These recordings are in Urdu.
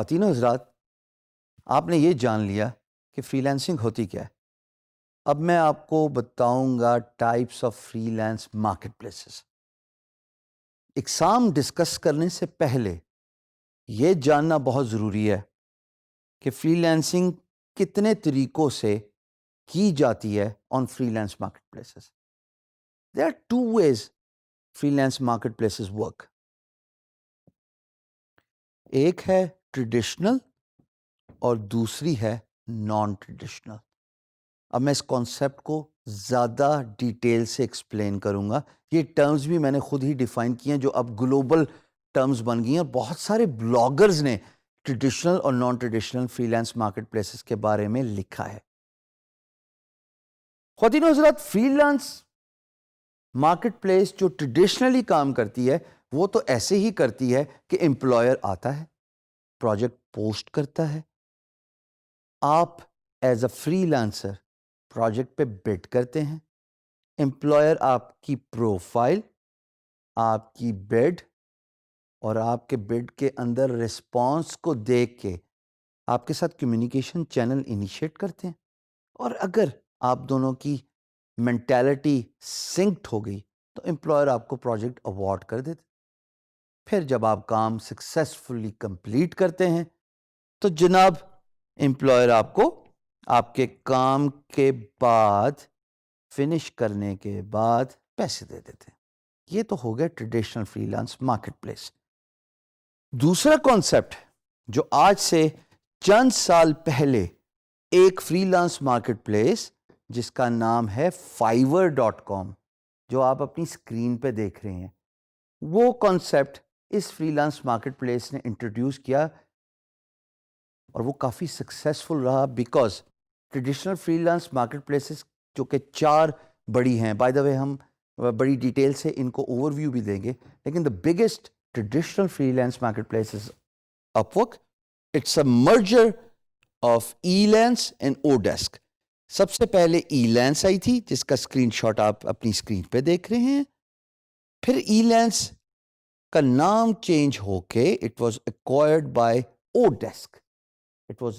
خواتین و حضرات، آپ نے یہ جان لیا کہ فری لانسنگ ہوتی کیا ہے۔ اب میں آپ کو بتاؤں گا types of freelance marketplaces. اقسام ڈسکس کرنے سے پہلے یہ جاننا بہت ضروری ہے کہ فری لانسنگ کتنے طریقوں سے کی جاتی ہے on freelance marketplaces. There are two ways freelance marketplaces work. ایک ہے ٹریڈیشنل اور دوسری ہے نان ٹریڈیشنل۔ اب میں اس کانسیپٹ کو زیادہ ڈیٹیل سے ایکسپلین کروں گا۔ یہ ٹرمز بھی میں نے خود ہی ڈیفائن کیے ہیں جو اب گلوبل ٹرمز بن گئی ہیں، اور بہت سارے بلاگرز نے ٹریڈیشنل اور naan traditional freelance market places کے بارے میں لکھا ہے۔ خواتین و حضرات، فری لانس مارکیٹ پلیس جو ٹریڈیشنلی کام کرتی ہے وہ تو ایسے ہی کرتی ہے کہ امپلائر آتا ہے، پروجیکٹ پوسٹ کرتا ہے، آپ as a free lancer project پہ بڈ کرتے ہیں، امپلائر آپ کی پروفائل، آپ کی بڈ اور آپ کے بڈ کے اندر رسپانس کو دیکھ کے آپ کے ساتھ کمیونیکیشن چینل انیشیٹ کرتے ہیں، اور اگر آپ دونوں کی مینٹالٹی سنکڈ ہو گئی تو امپلائر آپ کو پروجیکٹ اوارڈ کر دیتے۔ پھر جب آپ کام سکسیسفلی کمپلیٹ کرتے ہیں تو جناب امپلائر آپ کو آپ کے کام کے بعد، فنش کرنے کے بعد پیسے دے دیتے ہیں۔ یہ تو ہو گیا traditional freelance market place. دوسرا کانسیپٹ جو آج سے چند سال پہلے ایک فری لانس مارکیٹ پلیس جس کا نام ہے fiverr.com، جو آپ اپنی اسکرین پہ دیکھ رہے ہیں، وہ کانسیپٹ اس فری لانس مارکیٹ پلیس نے انٹروڈیوس کیا، اور وہ کافی سکسیسفل رہا because traditional freelance market places جو کہ 4 بڑی ہیں، بائی دا وے ہم بڑی ڈیٹیل سے ان کو اوور ویو بھی دیں گے، لیکن the biggest traditional freelance marketplace is Upwork. It's a merger of Elance and oDesk. سب سے پہلے ای لینس آئی تھی جس کا اسکرین شاٹ آپ اپنی اسکرین پہ دیکھ رہے ہیں، پھر ای لینس کا نام چینج ہو کے it was acquired by oDesk. It was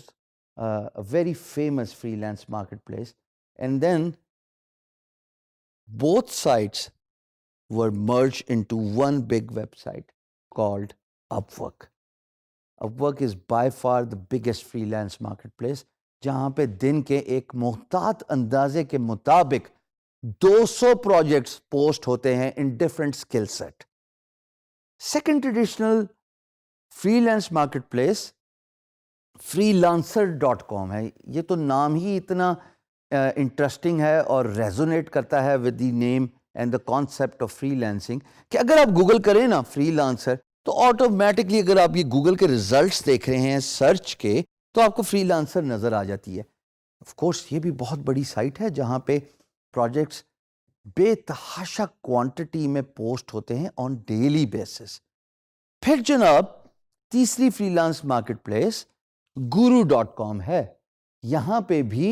a very famous freelance marketplace, and then both sites were merged into one big website called Upwork. Upwork is by far the biggest freelance marketplace, جہاں پہ دن کے ایک محتاط اندازے کے مطابق 200 پروجیکٹس پوسٹ ہوتے ہیں in different skill set. Second traditional freelance marketplace freelancer.com ہے۔ یہ تو نام ہی اتنا انٹرسٹنگ ہے اور ریزونیٹ کرتا ہے with the name and the concept of free lancing کہ اگر آپ گوگل کریں نا فری لانسر تو آٹومیٹکلی اگر آپ یہ گوگل کے ریزلٹس دیکھ رہے ہیں سرچ کے تو آپ کو فری لانسر نظر آ جاتی ہے۔ آف کورس یہ بھی بہت بڑی سائٹ ہے جہاں پہ پروجیکٹس بے تحاشا کوانٹٹی میں پوسٹ ہوتے ہیں آن ڈیلی بیسس۔ پھر جناب تیسری free lance market place guru.com ہے۔ یہاں پہ بھی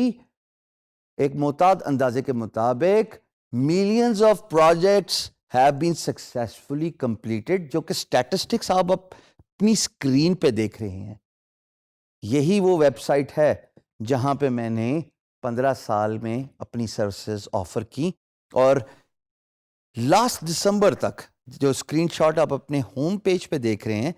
ایک محتاط اندازے کے مطابق millions of projects have been successfully completed, جو کہ اسٹیٹسٹکس آپ اپنی اسکرین پہ دیکھ رہے ہیں۔ یہی وہ ویب سائٹ ہے جہاں پہ میں نے 15 سال میں اپنی سروسز آفر کی، اور لاسٹ دسمبر تک جو اسکرین شاٹ آپ اپنے ہوم پیج پہ دیکھ رہے ہیں،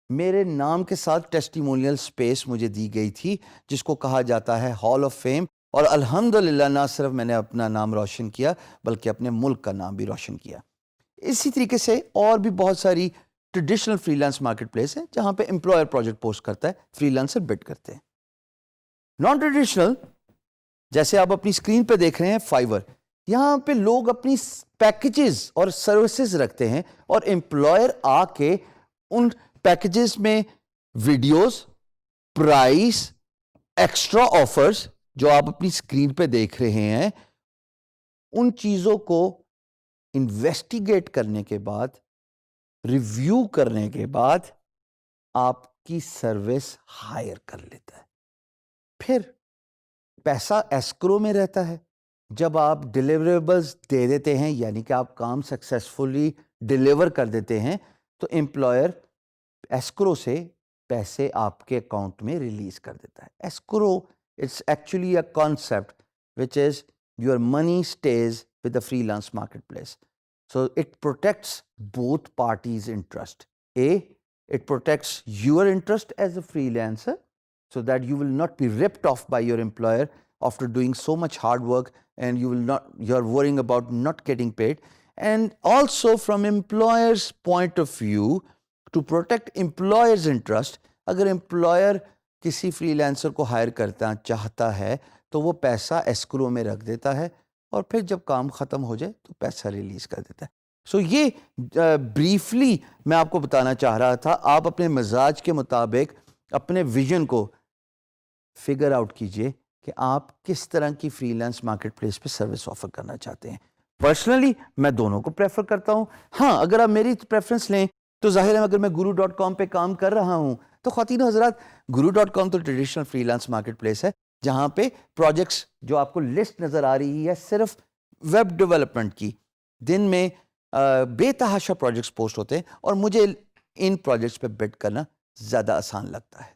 میرے نام کے ساتھ ٹیسٹیمونیل سپیس مجھے دی گئی تھی جس کو کہا جاتا ہے ہال آف فیم، اور الحمدللہ نہ صرف میں نے اپنا نام روشن کیا بلکہ اپنے ملک کا نام بھی روشن کیا۔ اسی طریقے سے اور بھی بہت ساری traditional freelance market place ہے جہاں پہ امپلائر پروجیکٹ پوسٹ کرتا ہے، فری لانسر بڈ کرتے ہیں۔ نان ٹریڈیشنل جیسے آپ اپنی اسکرین پہ دیکھ رہے ہیں فائیور، یہاں پہ لوگ اپنی پیکیجز اور سروسز رکھتے ہیں اور امپلائر آ کے ان پیکیجز میں ویڈیوز، پرائس، ایکسٹرا آفرز جو آپ اپنی اسکرین پہ دیکھ رہے ہیں، ان چیزوں کو انویسٹیگیٹ کرنے کے بعد، ریویو کرنے کے بعد آپ کی سروس ہائر کر لیتا ہے۔ پھر پیسہ ایسکرو میں رہتا ہے۔ جب آپ ڈیلیوریبلز دے دیتے ہیں، یعنی کہ آپ کام سکسیسفلی ڈیلیور کر دیتے ہیں، تو امپلائر ایسکرو سے پیسے آپ کے اکاؤنٹ میں ریلیز کر دیتا ہے. Escrow it's actually a concept which is your money stays with the freelance marketplace. So it protects both parties' interest. It protects your interest as a freelancer so that you will not be ripped off by your employer after doing so much hard work and you're worrying about not getting paid. And also from employer's point of view, to protect employer's interest, اگر employer کسی freelancer کو hire کرتا چاہتا ہے تو وہ پیسہ ایسکرو میں رکھ دیتا ہے اور پھر جب کام ختم ہو جائے تو پیسہ ریلیز کر دیتا ہے. سو یہ بریفلی میں آپ کو بتانا چاہ رہا تھا. آپ اپنے مزاج کے مطابق اپنے ویژن کو فگر آؤٹ کیجئے کہ آپ کس طرح کی فری لانس مارکیٹ پلیس پہ سروس آفر کرنا چاہتے ہیں. پرسنلی میں دونوں کو پریفر کرتا ہوں. ہاں اگر آپ میری پریفرنس لیں تو ظاہر ہے اگر میں guru.com پہ کام کر رہا ہوں تو خواتین و حضرات guru.com تو traditional freelance market place ہے جہاں پہ پروجیکٹس جو آپ کو لسٹ نظر آ رہی ہے صرف ویب ڈیولپمنٹ کی، دن میں بے تحاشا پروجیکٹس پوسٹ ہوتے ہیں اور مجھے ان پروجیکٹس پہ بٹ کرنا زیادہ آسان لگتا ہے.